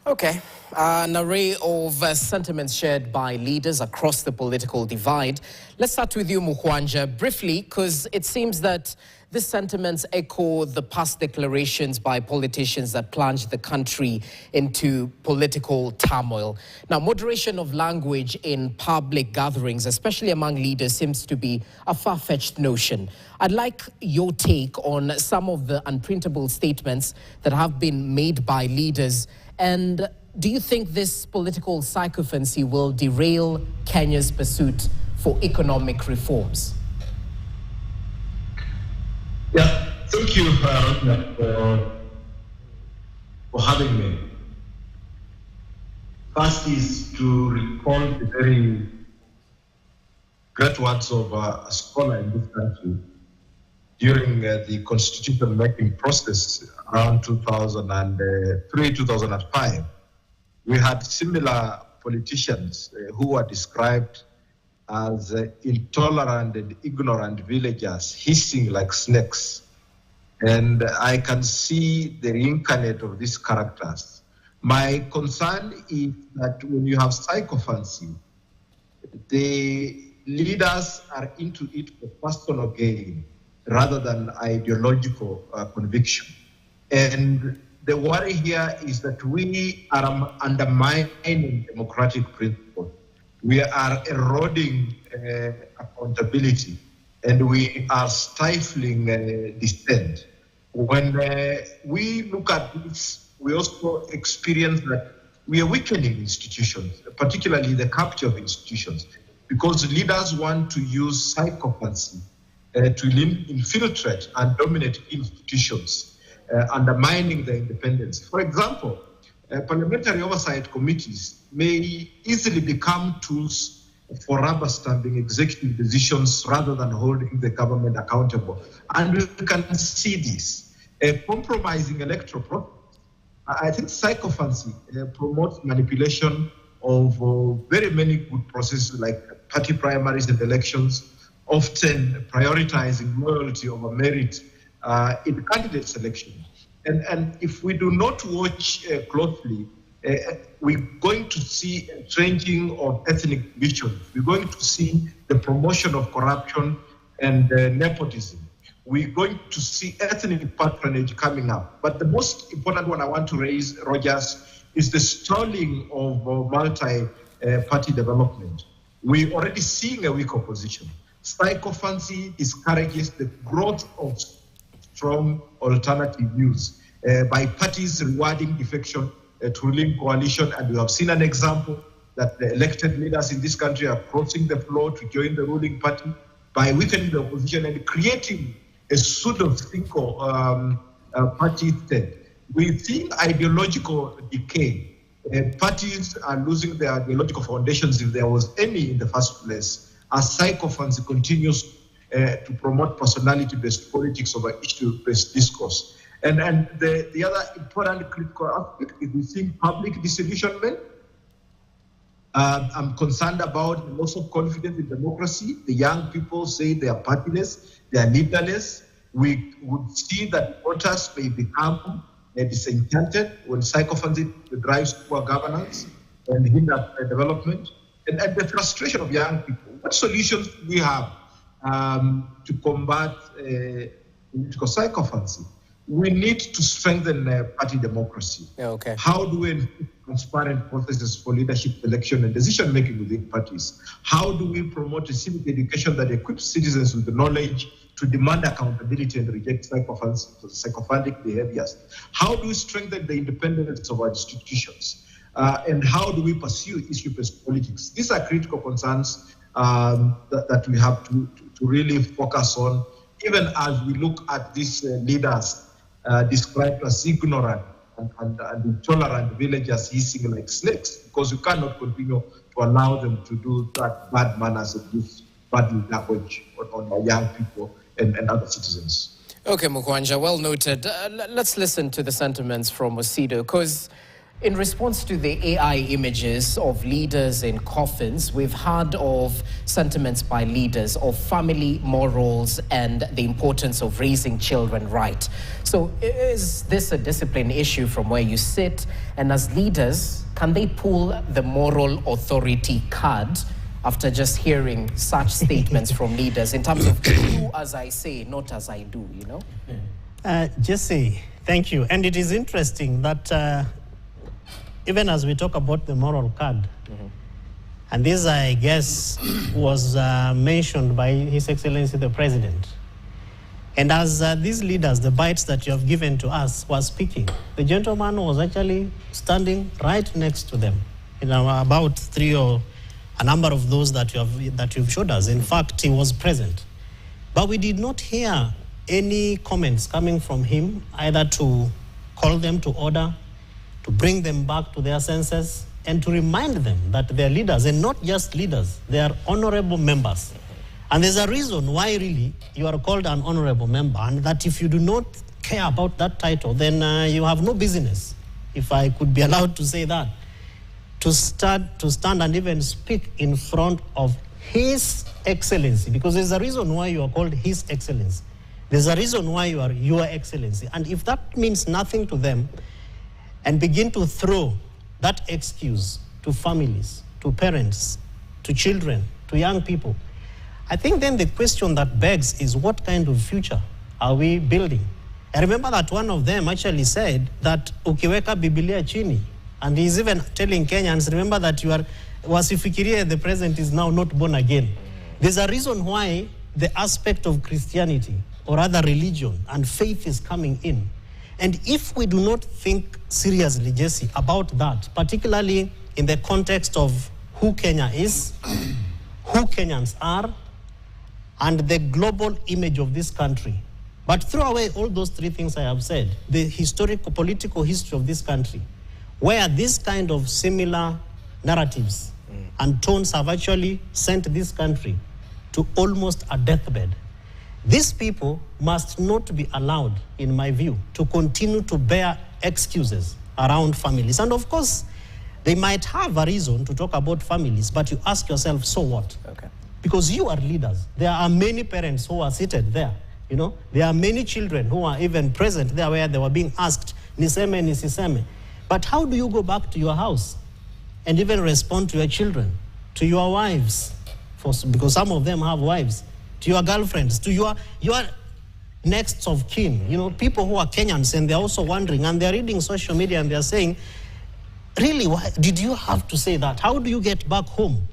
Okay. An array of sentiments shared by leaders across the political divide. Let's start with you, Mukhwanja, briefly, because it seems that these sentiments echo the past declarations by politicians that plunged the country into political turmoil. Now, moderation of language in public gatherings, especially among leaders, seems to be a far-fetched notion. I'd like your take on some of the unprintable statements that have been made by leaders. And do you think this political sycophancy will derail Kenya's pursuit for economic reforms? Yeah, thank you for having me. First is to recall the very great words of a scholar in this country during the constitution making process around 2003, 2005. We had similar politicians who were described as intolerant and ignorant villagers hissing like snakes. And I can see the reincarnate of these characters. My concern is that when you have sycophancy, the leaders are into it for personal gain rather than ideological conviction. And the worry here is that we are undermining democratic principles. We are eroding accountability, and we are stifling dissent. When we look at this, we also experience that we are weakening institutions, particularly the capture of institutions, because leaders want to use sycophancy to infiltrate and dominate institutions, undermining their independence. For example, parliamentary oversight committees may easily become tools for rubber stamping executive decisions rather than holding the government accountable. And we can see this. Compromising electoral process. I think sycophancy promotes manipulation of very many good processes like party primaries and elections, often prioritizing loyalty over merit in candidate selection. And if we do not watch closely, we're going to see a changing of ethnic divisions. We're going to see the promotion of corruption and nepotism. We're going to see ethnic patronage coming up. But the most important one I want to raise, Rogers, is the stalling of multi-party development. We're already seeing a weak opposition. Sycophancy discourages the growth of strong alternative views by parties rewarding defection to ruling coalition. And we have seen an example that the elected leaders in this country are crossing the floor to join the ruling party by weakening the opposition and creating a pseudo-cinco party state. We see ideological decay. Parties are losing their ideological foundations, if there was any in the first place, as sycophancy continues to promote personality-based politics over issue-based discourse. And the other important critical aspect is we see public disillusionment. I'm concerned about the loss of confidence in democracy. The young people say they are partyless, they are leaderless. We would see that voters may become disenchanted when sycophancy drives poor governance and hinders development. And the frustration of young people. What solutions do we have to combat political sycophancy? We need to strengthen party democracy. Okay. How do we ensure transparent processes for leadership selection and decision-making within parties? How do we promote a civic education that equips citizens with the knowledge to demand accountability and reject sycophantic behaviors? How do we strengthen the independence of our institutions? And how do we pursue issue-based politics? These are critical concerns that we have to really focus on, even as we look at these leaders described as ignorant and intolerant villagers hissing like snakes, because we cannot continue to allow them to do that bad manners and use bad language on our young people and other citizens. Okay, Mukhwanja, well noted. Let's listen to the sentiments from Osido, because In response to the AI images of leaders in coffins, we've heard of sentiments by leaders of family morals and the importance of raising children right. So is this a discipline issue from where you sit? And as leaders, can they pull the moral authority card after just hearing such statements from leaders in terms of do as I say, not as I do, you know? Jesse, thank you. And it is interesting that even as we talk about the moral card, and this, I guess, was mentioned by His Excellency the President. And as these leaders, the bites that you have given to us, were speaking, the gentleman was actually standing right next to them. You know, about three or a number of those that you've showed us. In fact, he was present. But we did not hear any comments coming from him, either to call them to order, to bring them back to their senses, and to remind them that they're leaders, and not just leaders, they are honorable members. And there's a reason why really you are called an honorable member, and that if you do not care about that title, then you have no business, if I could be allowed to say that, to stand and even speak in front of His Excellency, because there's a reason why you are called His Excellency. There's a reason why you are Your Excellency. And if that means nothing to them, and begin to throw that excuse to families, to parents, to children, to young people, I think then the question that begs is, what kind of future are we building? I remember that one of them actually said that ukiweka Biblia chini, and he's even telling Kenyans, remember that you are, wasifikirie the president is now not born again. There's a reason why the aspect of Christianity, or other religion, and faith is coming in. And if we do not think seriously, Jesse, about that, particularly in the context of who Kenya is, who Kenyans are, and the global image of this country, but throw away all those three things I have said, the historical, political history of this country, where this kind of similar narratives and tones have actually sent this country to almost a deathbed. These people must not be allowed, in my view, to continue to bear excuses around families. And of course, they might have a reason to talk about families, but you ask yourself, so what? Okay. Because you are leaders. There are many parents who are seated there. You know, there are many children who are even present there where they were being asked, niseme, nisiseme. But how do you go back to your house and even respond to your children, to your wives, because some of them have wives, to your girlfriends, to your next of kin, you know, people who are Kenyans, and they're also wondering, and they're reading social media and they're saying, really, why did you have to say that? How do you get back home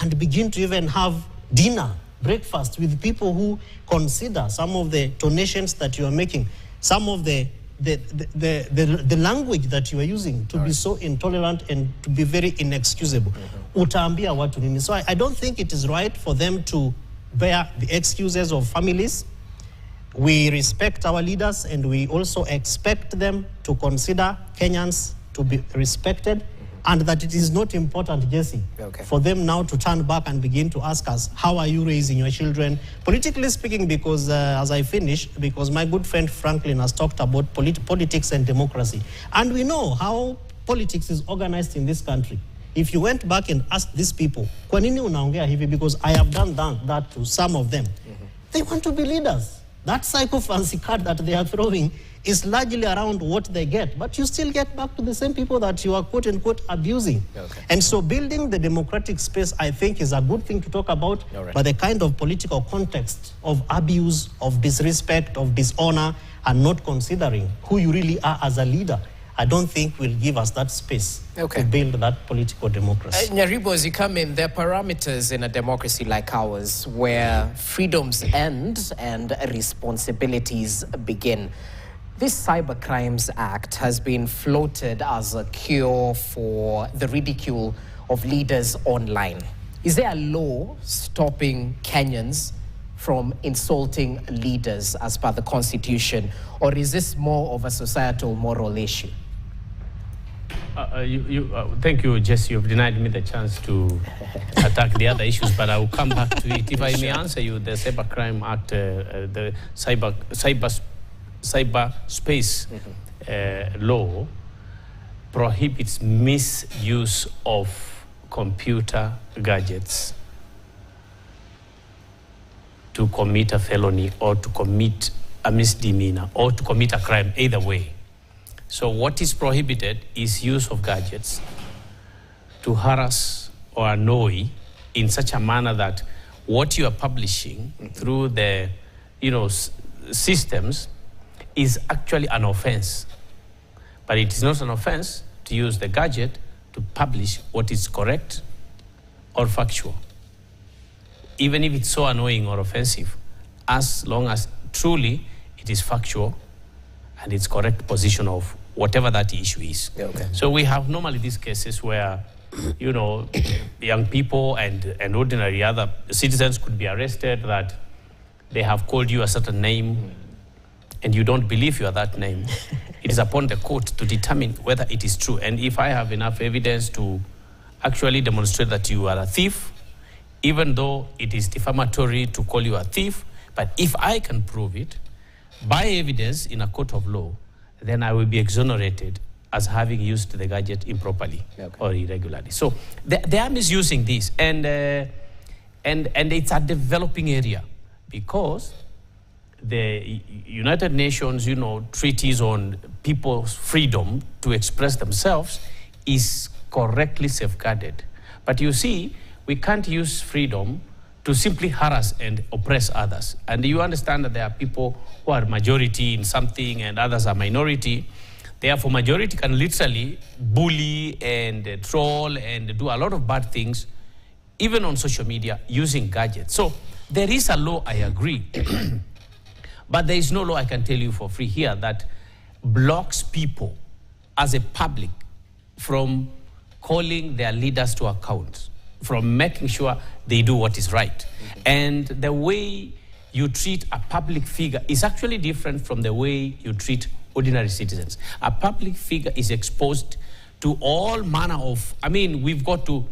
and begin to even have dinner, breakfast with people who consider some of the donations that you are making, some of the language that you are using to be so intolerant and to be very inexcusable? Utaambia watu nini? So I don't think it is right for them to bear the excuses of families. We respect our leaders, and we also expect them to consider Kenyans to be respected, and that it is not important, Jesse, for them now to turn back and begin to ask us, how are you raising your children? Politically speaking, because as I finish, because my good friend Franklin has talked about politics and democracy, and we know how politics is organized in this country. If you went back and asked these people, kwa nini unaongea hivi? Because I have done that to some of them. They want to be leaders. That psycho-fancy card that they are throwing is largely around what they get. But you still get back to the same people that you are quote-unquote abusing. And so building the democratic space, I think, is a good thing to talk about. But the kind of political context of abuse, of disrespect, of dishonor, and not considering who you really are as a leader, I don't think will give us that space to build that political democracy. Nyaribo, as you come in, there are parameters in a democracy like ours where freedoms end and responsibilities begin. This Cyber Crimes Act has been floated as a cure for the ridicule of leaders online. Is there a law stopping Kenyans from insulting leaders as per the Constitution, or is this more of a societal moral issue? Thank you, Jesse. You've denied me the chance to attack the other issues, but I will come back to it. If I may answer you, the Cyber Crime Act, the cyberspace law, prohibits misuse of computer gadgets to commit a felony or to commit a misdemeanor or to commit a crime, either way. So what is prohibited is use of gadgets to harass or annoy in such a manner that what you are publishing through the systems is actually an offense. But it is not an offense to use the gadget to publish what is correct or factual, even if it's so annoying or offensive, as long as truly it is factual and it's correct position of whatever that issue is. Yeah, okay. So we have normally these cases where, young people and ordinary other citizens could be arrested that they have called you a certain name and you don't believe you are that name. It is upon the court to determine whether it is true. And if I have enough evidence to actually demonstrate that you are a thief, even though it is defamatory to call you a thief, but if I can prove it by evidence in a court of law, then I will be exonerated as having used the gadget improperly or irregularly. So they are misusing this, and it's a developing area because the United Nations, treaties on people's freedom to express themselves is correctly safeguarded. But you see, we can't use freedom to simply harass and oppress others. And you understand that there are people who are majority in something and others are minority. Therefore, majority can literally bully and troll and do a lot of bad things, even on social media, using gadgets. So there is a law, I agree. But there is no law, I can tell you for free here, that blocks people as a public from calling their leaders to account, from making sure they do what is right. And the way you treat a public figure is actually different from the way you treat ordinary citizens. A public figure is exposed to all manner of, we've got to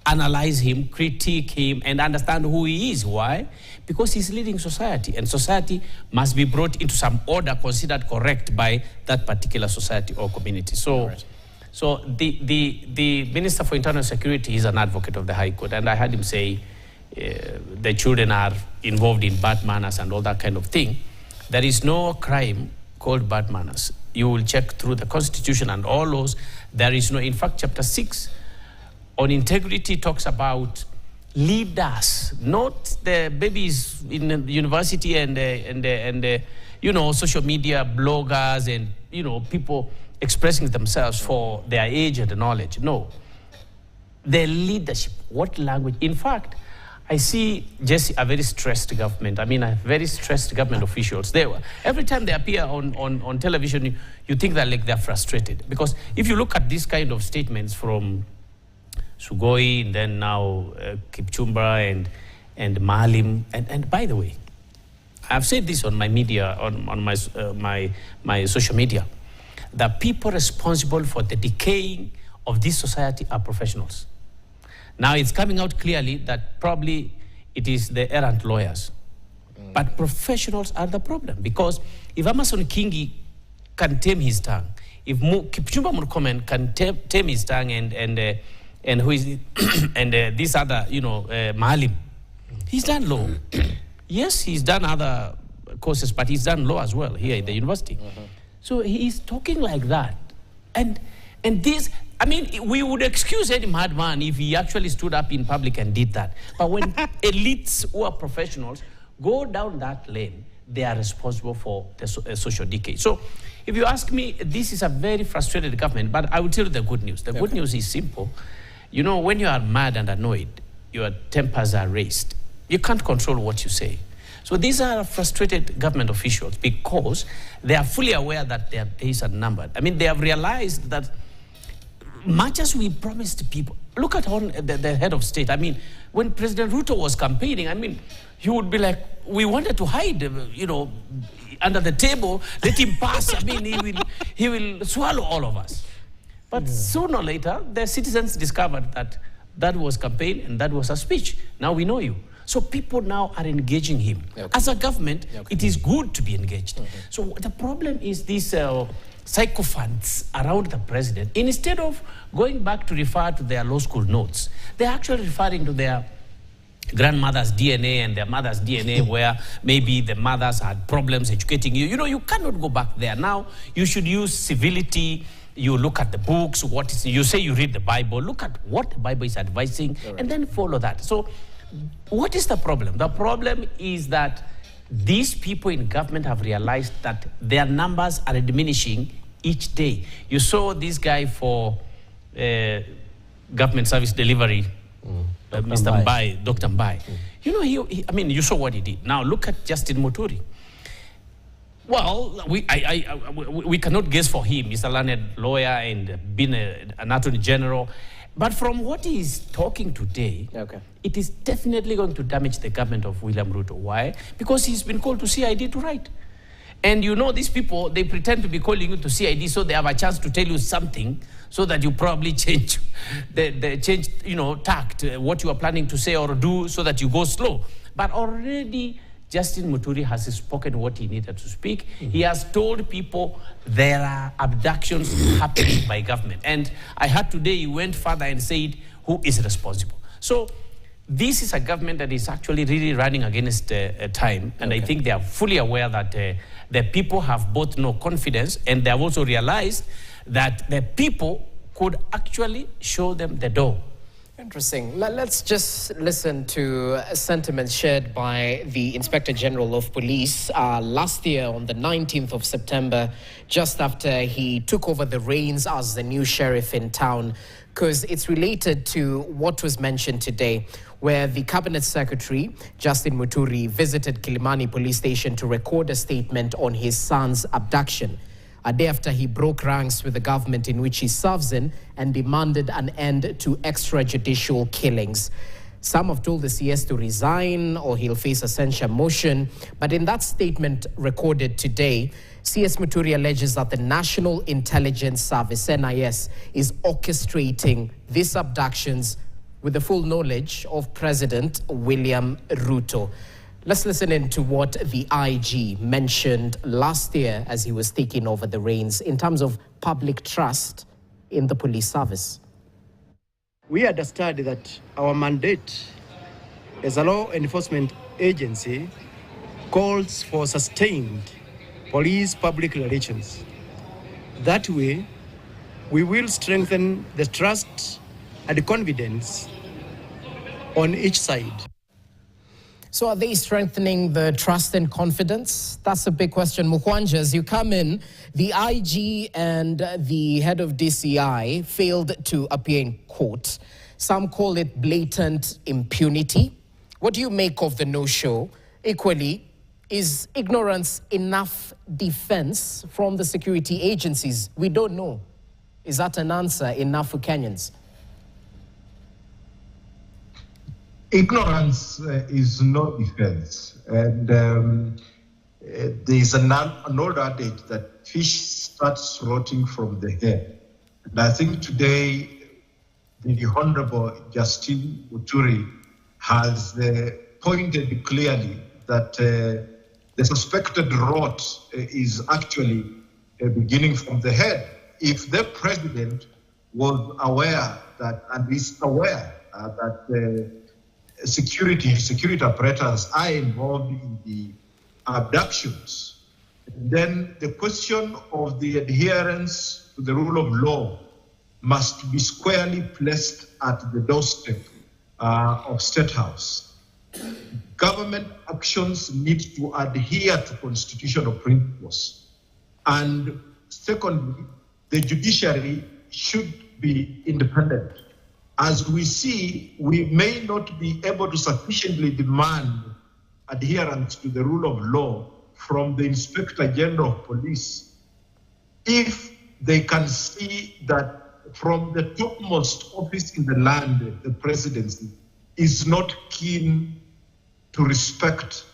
analyze him, critique him, and understand who he is. Why? Because he's leading society, and society must be brought into some order considered correct by that particular society or community. So, right. So the Minister for Internal Security is an advocate of the High Court, and I heard him say the children are involved in bad manners and all that kind of thing. There is no crime called bad manners. You will check through the Constitution and all laws. There is no, in fact, Chapter 6 on integrity talks about leaders, not the babies in the university and social media bloggers and people expressing themselves for their age and knowledge. No, the leadership. What language? In fact, I see just a very stressed government. A very stressed government officials. Every time they appear on television, you think that they're frustrated. Because if you look at these kind of statements from Sugoi and then now Kipchumba and Maalim, and by the way, I've said this on my media, on my social media, the people responsible for the decaying of this society are professionals. Now it's coming out clearly that probably it is the errant lawyers. But professionals are the problem, because if Amason Kingi can tame his tongue, if Kipchumba Murkomen can tame his tongue and who is and this other, Maalim, he's done law. Yes, he's done other courses, but he's done law as well here at the university. So he's talking like that. And this, we would excuse any madman if he actually stood up in public and did that. But when elites who are professionals go down that lane, they are responsible for the social decay. So if you ask me, this is a very frustrated government, but I will tell you the good news. The good news is simple. When you are mad and annoyed, your tempers are raised. You can't control what you say. So these are frustrated government officials because they are fully aware that their days are numbered. They have realized that much as we promised people, look at the head of state. When President Ruto was campaigning, he would be like, we wanted to hide, under the table, let him pass. He will swallow all of us. But sooner or later, the citizens discovered that that was campaign and that was a speech. Now we know you. So people now are engaging him. As a government, it is good to be engaged. So the problem is this sycophants around the president, instead of going back to refer to their law school notes, they're actually referring to their grandmother's DNA and their mother's DNA, where maybe the mothers had problems educating you. You know, you cannot go back there. Now, you should use civility. You look at the books, you say you read the Bible, look at what the Bible is advising, and then follow that. So, what is the problem? The problem is that these people in government have realized that their numbers are diminishing each day. You saw this guy for government service delivery, Mr. Mbai, Dr. Mbai. You know, I mean, you saw what he did. Now look at Justin Muturi. Well, we cannot guess for him. He's a learned lawyer and been an attorney general. But from what he's talking today, it is definitely going to damage the government of William Ruto. Why? Because he's been called to CID to write. And you know, these people, they pretend to be calling you to CID so they have a chance to tell you something so that you probably change, tact, what you are planning to say or do so that you go slow. But already, Justin Muturi has spoken what he needed to speak. He has told people there are abductions happening by government. And I heard today he went further and said, who is responsible? So this is a government that is actually really running against time. And I think they are fully aware that the people have both no confidence, and they have also realized that the people could actually show them the door. Interesting. Let's just listen to sentiments shared by the Inspector General of Police last year on the 19th of September, just after he took over the reins as the new sheriff in town, because it's related to what was mentioned today, where the Cabinet Secretary, Justin Muturi, visited Kilimani Police Station to record a statement on his son's abduction, a day after he broke ranks with the government in which he serves in and demanded an end to extrajudicial killings. Some have told the CS to resign or he'll face a censure motion. But in that statement recorded today, CS Muturi alleges that the National Intelligence Service, NIS, is orchestrating these abductions with the full knowledge of President William Ruto. Let's listen in to what the IG mentioned last year as he was taking over the reins in terms of public trust in the police service. We understand that our mandate as a law enforcement agency calls for sustained police public relations. That way, we will strengthen the trust and confidence on each side. So are they strengthening the trust and confidence? That's a big question. Mukwanja, as you come in, the IG and the head of DCI failed to appear in court. Some call it blatant impunity. What do you make of the no-show? Equally, is ignorance enough defense from the security agencies? We don't know. Is that an answer enough for Kenyans? Ignorance is no defense. And there's an old adage that fish starts rotting from the head. And I think today, the Honorable Justin Muturi has pointed clearly that the suspected rot is actually beginning from the head. If the president was aware that, and is aware that security apparatus are involved in the abductions, then the question of the adherence to the rule of law must be squarely placed at the doorstep of State House. Government actions need to adhere to constitutional principles. And secondly, the judiciary should be independent. As we see, we may not be able to sufficiently demand adherence to the rule of law from the Inspector General of Police if they can see that from the topmost office in the land, the presidency is not keen to respect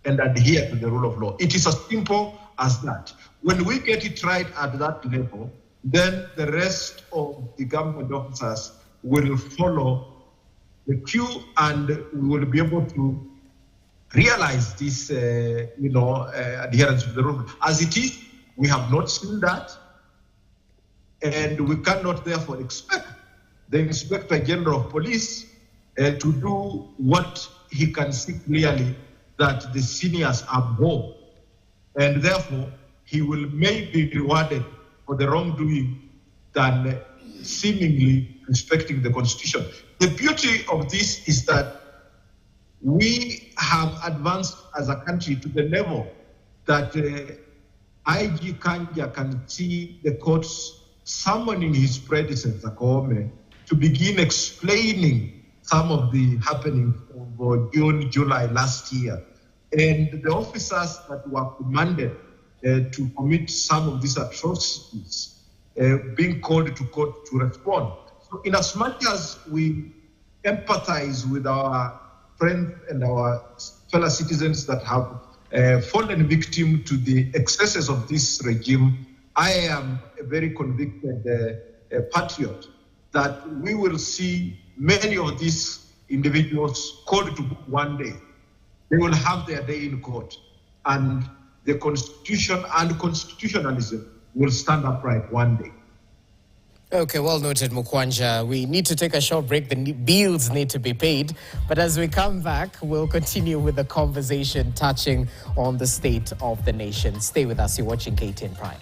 and adhere to the rule of law. It is as simple as that. When we get it right at that level, then the rest of the government officers will follow the queue, and we will be able to realize this, adherence to the rule. As it is, we have not seen that. and we cannot therefore expect the Inspector General of Police to do what he can see clearly that the seniors abhor, and therefore he will maybe be rewarded for the wrongdoing than seemingly respecting the Constitution. The beauty of this is that we have advanced as a country to the level that IG Kanja can see the courts summoning his predecessor, Koome, to begin explaining some of the happenings of June, July last year. And the officers that were commanded to commit some of these atrocities being called to court to respond. So in as much as we empathize with our friends and our fellow citizens that have fallen victim to the excesses of this regime, I am a very convicted patriot that we will see many of these individuals called to book one day. They will have their day in court, and the Constitution and constitutionalism will stand upright one day. Okay, well noted, Mukwanja. We need to take a short break. The bills need to be paid. But as we come back, we'll continue with the conversation touching on the state of the nation. Stay with us. You're watching KTN Prime.